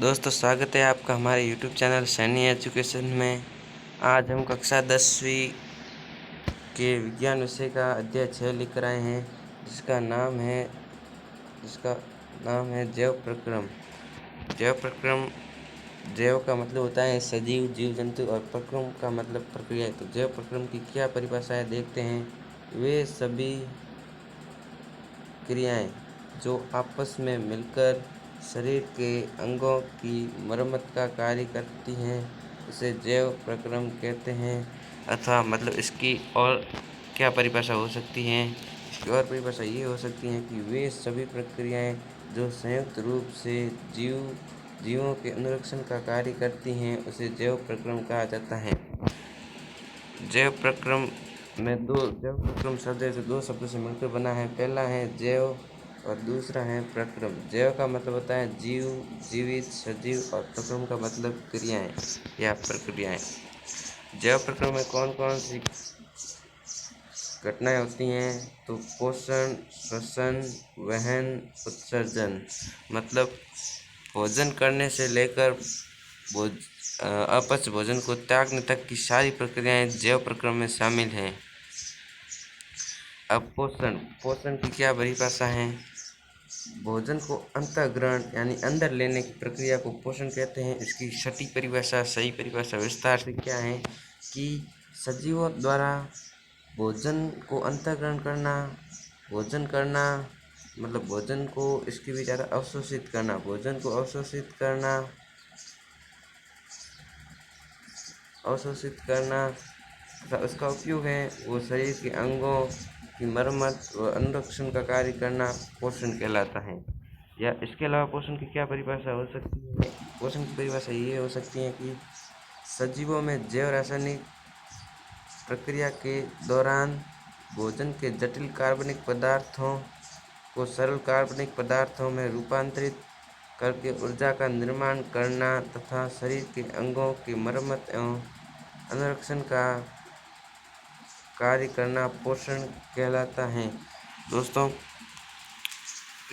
दोस्तों स्वागत है आपका हमारे YouTube चैनल सैनी एजुकेशन में। आज हम कक्षा 10वीं के विज्ञान विषय का अध्याय 6 लिख रहे हैं, जिसका नाम है जैव प्रक्रम। जैव का मतलब होता है सजीव, जीव जंतु, और प्रक्रम का मतलब प्रक्रिया। तो जैव प्रक्रम की क्या परिभाषा है देखते हैं। वे सभी क्रियाएं जो आपस में मिलकर शरीर के अंगों की मरम्मत का कार्य करती हैं, उसे जैव प्रक्रम कहते हैं। अथवा मतलब इसकी और क्या परिभाषा हो सकती है। इसकी और परिभाषा ये हो सकती है कि वे सभी प्रक्रियाएं जो संयुक्त रूप से जीवों के अनुरक्षण का कार्य करती हैं, उसे जैव प्रक्रम कहा जाता है। जैव प्रक्रम शब्द से दो शब्दों से मिलकर बना है। पहला है जैव और दूसरा है प्रक्रम। जैव का मतलब होता है जीव, जीवित, सजीव, और प्रक्रम का मतलब क्रियाएं या प्रक्रियाएं। जैव प्रक्रम में कौन कौन सी घटनाएं होती हैं, तो पोषण, श्वसन, वहन, उत्सर्जन। मतलब भोजन करने से लेकर अपच भोजन को त्यागने तक की सारी प्रक्रियाएं जैव प्रक्रम में शामिल हैं। अब पोषण की क्या परिभाषा है। भोजन को अंतःग्रहण यानी अंदर लेने की प्रक्रिया को पोषण कहते हैं। इसकी सही परिभाषा विस्तार से क्या है कि सजीवों द्वारा भोजन को अंतःग्रहण करना, भोजन करना मतलब भोजन को इसकी भी ज़्यादा अवशोषित करना, भोजन को अवशोषित करना तथा उसका उपयोग है वो शरीर के अंगों की मरम्मत व अनुरक्षण का कार्य करना पोषण कहलाता है। या इसके अलावा पोषण की क्या परिभाषा हो सकती है। पोषण की परिभाषा ये हो सकती है कि सजीवों में जैव रासायनिक प्रक्रिया के दौरान भोजन के जटिल कार्बनिक पदार्थों को सरल कार्बनिक पदार्थों में रूपांतरित करके ऊर्जा का निर्माण करना तथा शरीर के अंगों की मरम्मत एवं अनुरक्षण का कार्य करना पोषण कहलाता है। दोस्तों,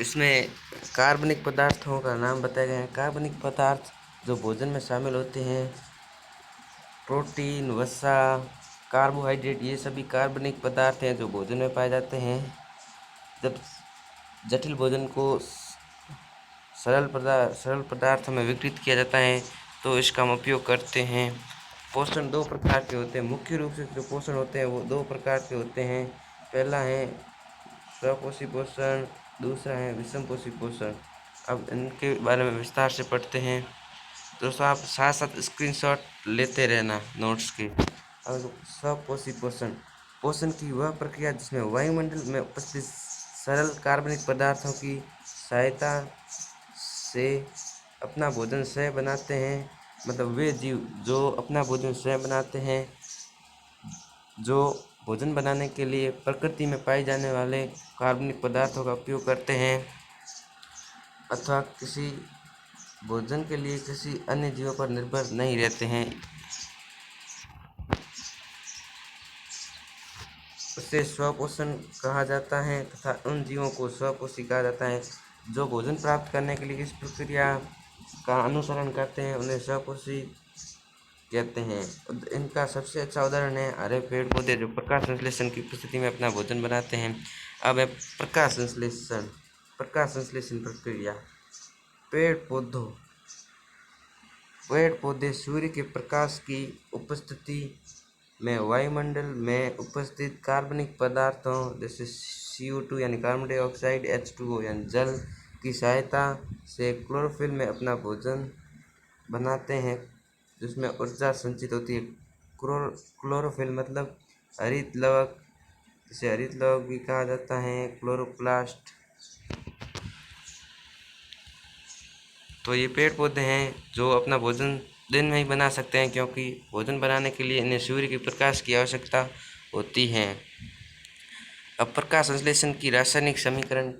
इसमें कार्बनिक पदार्थों का नाम बताया गया है। कार्बनिक पदार्थ जो भोजन में शामिल होते हैं, प्रोटीन, वसा, कार्बोहाइड्रेट, ये सभी कार्बनिक पदार्थ हैं जो भोजन में पाए जाते हैं। जब जटिल भोजन को सरल पदार्थ में विघटित किया जाता है तो इसका हम उपयोग करते हैं। पोषण दो प्रकार के होते हैं। मुख्य रूप से जो पोषण होते हैं वो दो प्रकार के होते हैं। पहला है स्वपोषी पोषण, दूसरा है विषमपोषी पोषण। अब इनके बारे में विस्तार से पढ़ते हैं। दोस्तों, आप साथ साथ स्क्रीनशॉट लेते रहना नोट्स के। अब स्वपोषी पोषण की वह प्रक्रिया जिसमें वायुमंडल में उपस्थित सरल कार्बनिक पदार्थों की सहायता से अपना भोजन स्वयं बनाते हैं। मतलब वे जीव जो अपना भोजन स्वयं बनाते हैं, जो भोजन बनाने के लिए प्रकृति में पाए जाने वाले कार्बनिक पदार्थों का उपयोग करते हैं अथवा किसी भोजन के लिए किसी अन्य जीवों पर निर्भर नहीं रहते हैं, उसे स्वपोषण कहा जाता है। तथा उन जीवों को स्वपोषी कहा जाता है जो भोजन प्राप्त करने के लिए इस प्रक्रिया का अनुसरण करते हैं, उन्हें स्वपोषी कहते हैं। इनका सबसे अच्छा उदाहरण है हरे पेड़ पौधे जो प्रकाश संश्लेषण की उपस्थिति में अपना भोजन बनाते हैं। अब है प्रकाश संश्लेषण प्रक्रिया। पेड़ पौधे सूर्य के प्रकाश की उपस्थिति में वायुमंडल में उपस्थित कार्बनिक पदार्थों जैसे CO2 यानी कार्बन डाइऑक्साइड, H2O यानी जल की सहायता से क्लोरोफिल में अपना भोजन बनाते हैं, जिसमें ऊर्जा संचित होती है। क्लोरोफिल मतलब हरित लवक, जिसे हरित लवक भी कहा जाता है, क्लोरोप्लास्ट। तो ये पेड़ पौधे हैं जो अपना भोजन दिन में ही बना सकते हैं, क्योंकि भोजन बनाने के लिए इन्हें सूर्य के प्रकाश की आवश्यकता होती है। अब प्रकाश संश्लेषण की रासायनिक समीकरण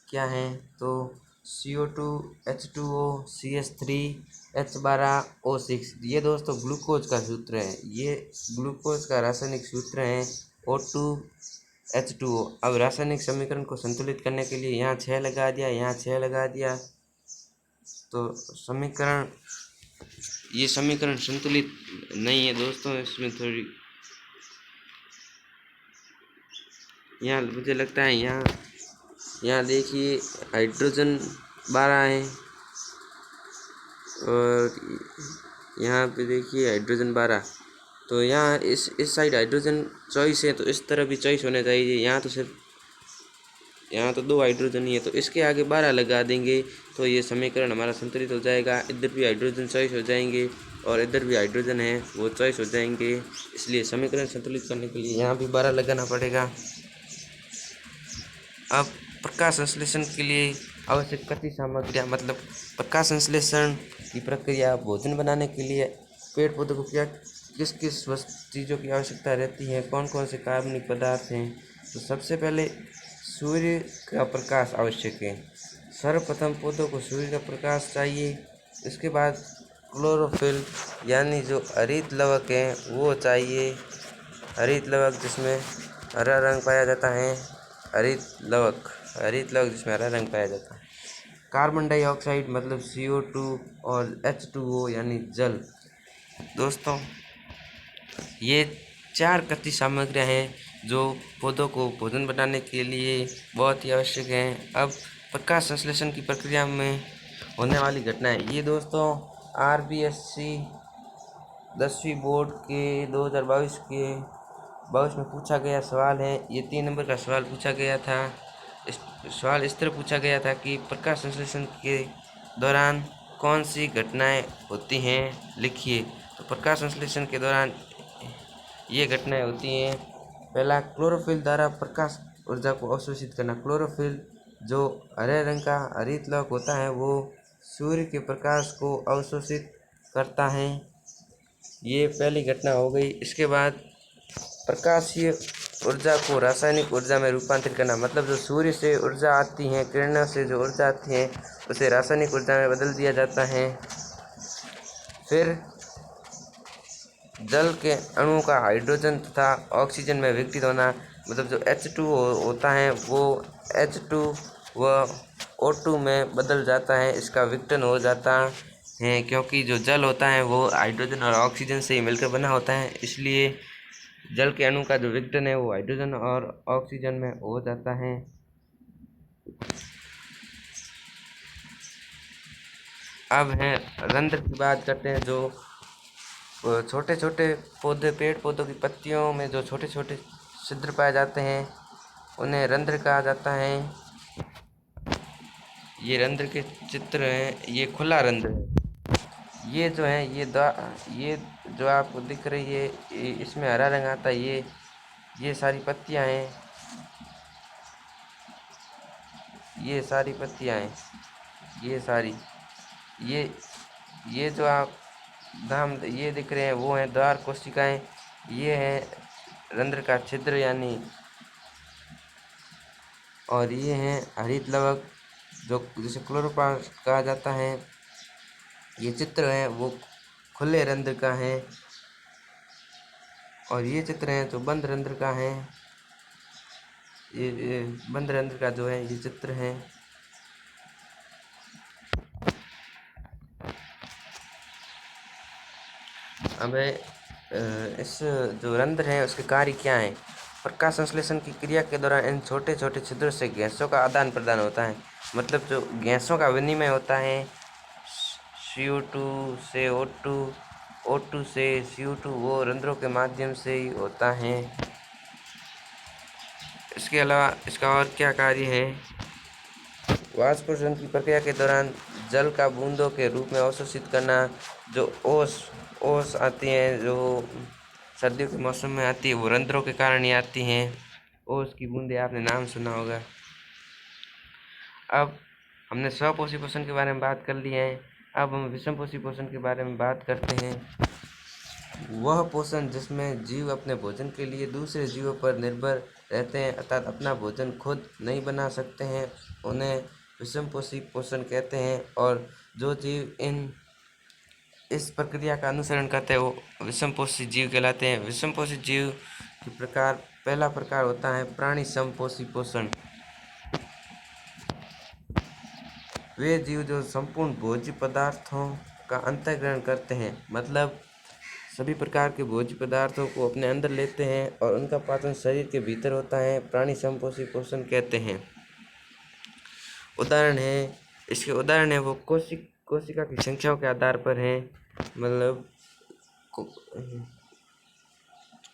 क्या है, तो CO2, H2O, CH3, H12O6। ये दोस्तों ग्लूकोज का सूत्र है। ये ग्लूकोज का रासायनिक सूत्र है O2H2O। अब रासायनिक समीकरण को संतुलित करने के लिए यहाँ 6 लगा दिया, यहाँ 6 लगा दिया। तो ये समीकरण संतुलित नहीं है दोस्तों। इसमें थोड़ी यहाँ मुझे लगता है यहाँ देखिए हाइड्रोजन 12 है और यहाँ पे देखिए हाइड्रोजन 12। तो यहाँ इस साइड हाइड्रोजन 24 है, तो इस तरह भी 24 होना चाहिए। यहाँ तो 2 हाइड्रोजन ही है, तो इसके आगे 12 लगा देंगे तो ये समीकरण हमारा संतुलित हो जाएगा। इधर भी हाइड्रोजन 24 हो जाएंगे और इधर भी हाइड्रोजन है वो 24 हो जाएंगे। इसलिए समीकरण संतुलित करने के लिए यहाँ भी 12 लगाना पड़ेगा। अब प्रकाश संश्लेषण के लिए आवश्यक कच्ची सामग्रियाँ, मतलब प्रकाश संश्लेषण की प्रक्रिया भोजन बनाने के लिए पेड़ पौधों को किस किस चीज़ों की आवश्यकता रहती है, कौन कौन से कार्बनिक पदार्थ हैं। तो सबसे पहले सूर्य का प्रकाश आवश्यक है। सर्वप्रथम पौधों को सूर्य का प्रकाश चाहिए। इसके बाद क्लोरोफिल यानी जो हरित लवक है वो चाहिए। हरित लवक जिसमें हरा रंग पाया जाता है, हरित लवक जिसमें हरा रंग पाया जाता है। कार्बन डाइऑक्साइड मतलब CO2 और H2O यानी जल। दोस्तों ये 4 कच्ची सामग्रियाँ हैं जो पौधों को भोजन बनाने के लिए बहुत ही आवश्यक हैं। अब प्रकाश संश्लेषण की प्रक्रिया में होने वाली घटनाएं, ये दोस्तों RBSc 10वीं बोर्ड के 2022 में पूछा गया सवाल है। ये 3 नंबर का सवाल पूछा गया था। सवाल इस तरह पूछा गया था कि प्रकाश संश्लेषण के दौरान कौन सी घटनाएं होती हैं, लिखिए। तो प्रकाश संश्लेषण के दौरान ये घटनाएं होती हैं। पहला, क्लोरोफिल द्वारा प्रकाश ऊर्जा को अवशोषित करना। क्लोरोफिल जो हरे रंग का हरित लवक होता है वो सूर्य के प्रकाश को अवशोषित करता है। ये पहली घटना हो गई। इसके बाद प्रकाशीय ऊर्जा को रासायनिक ऊर्जा में रूपांतरित करना, मतलब जो सूर्य से ऊर्जा आती है, किरणों से जो ऊर्जा आती है उसे रासायनिक ऊर्जा में बदल दिया जाता है। फिर जल के अणु का हाइड्रोजन तथा ऑक्सीजन में विघटित होना, मतलब जो H2 होता है वो H2 व O2 में बदल जाता है, इसका विघटन हो जाता है। क्योंकि जो जल होता है वो हाइड्रोजन और ऑक्सीजन से ही मिलकर बना होता है, इसलिए जल के अणु का जो विघटन है वो हाइड्रोजन और ऑक्सीजन में हो जाता है। अब है रंध्र की बात करते हैं। जो छोटे छोटे पौधे, पेड़ पौधों की पत्तियों में जो छोटे छोटे छिद्र पाए जाते हैं उन्हें रंध्र कहा जाता है। ये रंध्र के चित्र हैं। ये खुला रंध्र है। ये जो है ये जो आपको दिख रही है इसमें हरा रंग आता है। ये सारी पत्तियां हैं। ये सारी पत्तियां हैं। ये जो आप दाम ये दिख रहे हैं वो हैं द्वार कोशिकाएं। ये है रंध्र का छिद्र यानी, और ये हैं हरित लवक जो जिसे क्लोरोप्लास्ट कहा जाता है। ये चित्र है वो खुले रंध्र का है और ये चित्र है जो बंद रंध्र का है। ये बंद रंध्र का जो है ये चित्र है। अब इस जो रंध्र है उसके कार्य क्या है। प्रकाश संश्लेषण की क्रिया के दौरान इन छोटे छोटे छिद्रों से गैसों का आदान प्रदान होता है, मतलब जो गैसों का विनिमय होता है। CO2 से O2, O2 से CO2 वो रंध्रों के माध्यम से ही होता है। इसके अलावा इसका और क्या कार्य है। वाष्पोषण की प्रक्रिया के दौरान जल का बूंदों के रूप में अवशोषित करना। जो ओस आती हैं जो सर्दियों के मौसम में आती है वो रंध्रों के कारण ही आती हैं। ओस की बूंदें आपने नाम सुना होगा। अब हमने स्वपोषी पोषण के बारे में बात कर ली है। अब हम विषमपोषी पोषण के बारे में बात करते हैं। वह पोषण जिसमें जीव अपने भोजन के लिए दूसरे जीवों पर निर्भर रहते हैं, अर्थात अपना भोजन खुद नहीं बना सकते हैं, उन्हें विषमपोषी पोषण कहते हैं। और जो जीव इस प्रक्रिया का अनुसरण करते हैं वो विषमपोषी जीव कहलाते हैं। विषमपोषी जीव के प्रकार, पहला प्रकार होता है प्राणी समपोषी पोषण। वे जीव जो संपूर्ण भोज्य पदार्थों का अंतःग्रहण करते हैं, मतलब सभी प्रकार के भोज्य पदार्थों को अपने अंदर लेते हैं और उनका पाचन शरीर के भीतर होता है, प्राणी संपोषी पोषण कहते हैं। उदाहरण है, इसके उदाहरण है वो कोशिका की संख्याओं के आधार पर हैं, मतलब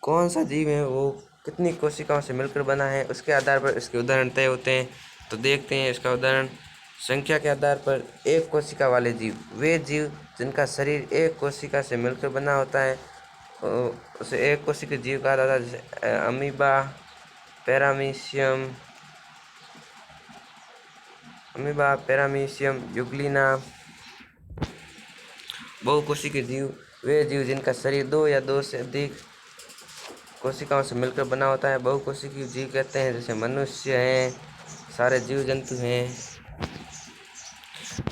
कौन सा जीव है वो कितनी कोशिकाओं से मिलकर बना है, उसके आधार पर इसके उदाहरण तय होते हैं। तो देखते हैं इसका उदाहरण। संख्या के आधार पर एक कोशिका वाले जीव, वे जीव जिनका शरीर एक कोशिका से मिलकर बना होता है उसे एक कोशिका जीव कहा जाता है, जैसे अमीबा, पैरामीशियम, यूग्लिना। बहुकोशिकीय जीव, वे जीव जिनका शरीर दो या दो से अधिक कोशिकाओं से मिलकर बना होता है, बहुकोशिकीय जीव कहते हैं, जैसे मनुष्य हैं, सारे जीव जंतु हैं।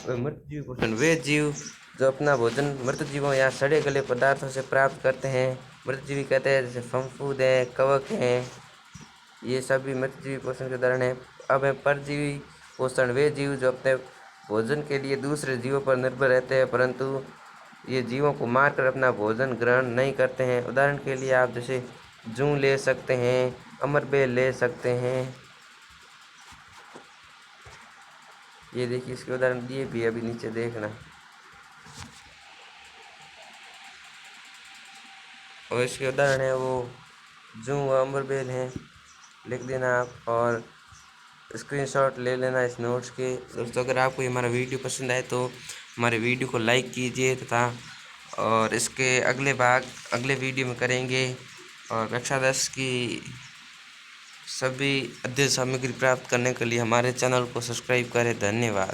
मृत जीव पोषण, वे जीव जो अपना भोजन मृत जीवों या सड़े गले पदार्थों से प्राप्त करते हैं, मृतजीवी कहते हैं, जैसे फफूंद हैं, कवक हैं, ये सभी मृतजीवी पोषण के उदाहरण हैं। अब है परजीवी पोषण, वे जीव जो अपने भोजन के लिए दूसरे जीवों पर निर्भर रहते हैं, परंतु ये जीवों को मारकर अपना भोजन ग्रहण नहीं करते हैं। उदाहरण के लिए आप जैसे जूं ले सकते हैं, अमरबेल ले सकते हैं। ये देखिए इसके उदाहरण दिए भी अभी नीचे देखना, और इसके उदाहरण है वो जूं व अमरबेल हैं, लिख देना आप और स्क्रीनशॉट ले लेना इस नोट्स के। दोस्तों अगर आपको ये हमारा वीडियो पसंद आए तो हमारे वीडियो को लाइक कीजिए तथा और इसके अगले वीडियो में करेंगे। और कक्षा 10 की सभी अध्ययन सामग्री प्राप्त करने के लिए हमारे चैनल को सब्सक्राइब करें। धन्यवाद।